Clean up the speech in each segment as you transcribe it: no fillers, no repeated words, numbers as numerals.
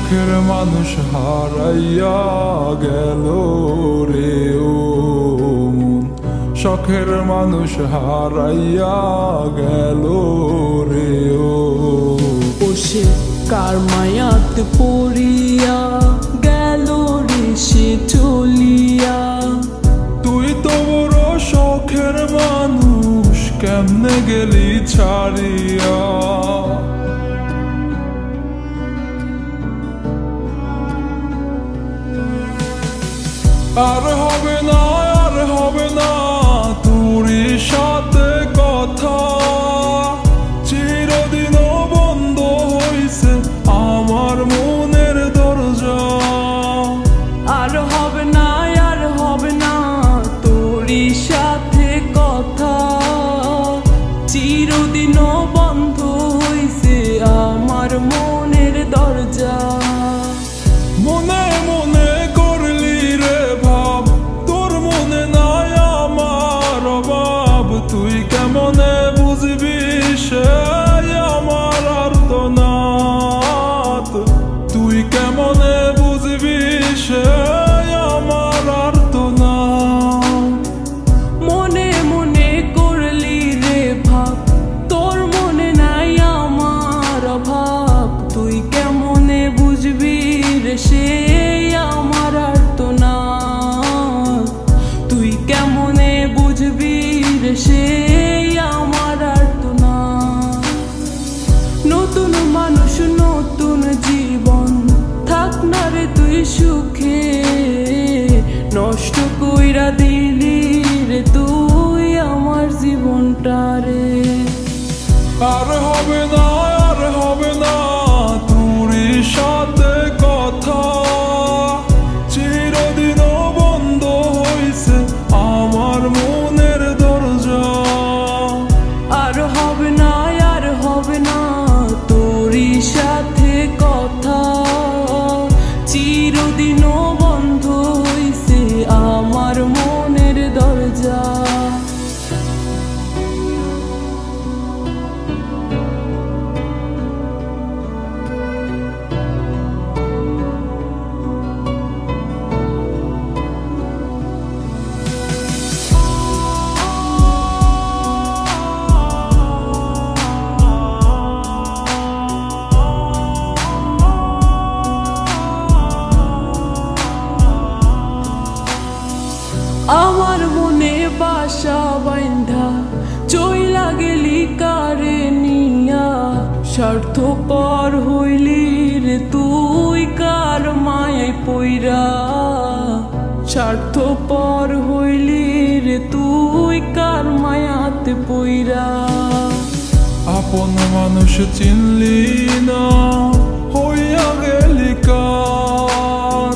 শখের মানুষ হারাইয়া গেল রে ও মন, শখের মানুষ হারাইয়া গেল রে ও। সে কার মায়াত পড়িয়া গেল রে সে চলিয়া। তুই তো বড় শখের মানুষ, কেমনে গেলি ছাড়িয়া। আর হবে না, আর হবে না তোরই সাথে কথা, চিরদিনও বন্ধ হইছে আমার মনের দরজা। আর হবে না, আর হবে না তোরই সাথে কথা, চিরদিনও বন্ধ হইছে আমার মনের দরজা। মনে মনে করলি রে ভাব, তোর মনে নাই আমার অভাব। তুই কেমনে বুঝবি সে আমার আর্তনাদ, তুই কেমনে বুঝবি সে আমার আর্তনাদ। মনে মনে করলি রে ভাব, তোর মনে নাই আমার অভাব। তুই কেমনে বুঝবি রে সে আমার আর্তনাদ, তুই কেমনে বুঝবি রে সে আমার আর্তনাদ। নতুন মানুষ নতুন জীবন, থাক না রে তুই সুখে, নষ্ট কইরা দিলি রে তুই আমার জীবনটা রে। আর হবে না, আর হবে না তোরই সাথে কথা, চিরদিনও বন্ধ হইছে আমার মনের দরজা। আর হবে না, আর হবে না তোরই সাথে কথা, চিরদিনও বন্ধ হইছে আমার মনের দরজা। আমার মনে বাসা বাইন্ধা চইলা গেলি কারে নিয়া, স্বার্থপর হইলি রে তুই কার মায়ায় পইরা। স্বার্থপর হইলি রে তুই কার মায়াতে পইরা। আপন মানুষ চিনলি না, হইয়া গেলি কার,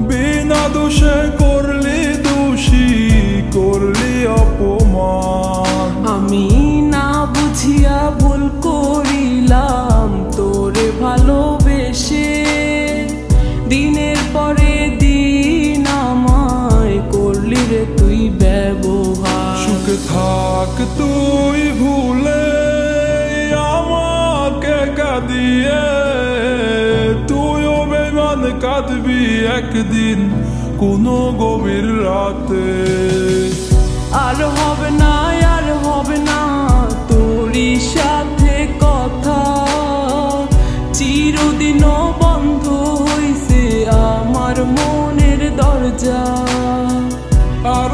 বিনা দোষে করলি দোষী, করলি অপমান। আমি না বুঝিয়া ভুল করিলাম তোরে ভালোবেসে, দিনের পরে দিন আমায় করলি রে তুই ব্যবহার। সুখে থাক তুই ভুলে আমাকে কাঁদিয়ে, তুইও বেমান কাঁদবি একদিন কোনো গভীর রাতে। আর হবে না, আর হবে না তোরই সাথে কথা, চিরদিনও বন্ধ হইছে আমার মনের দরজা। আর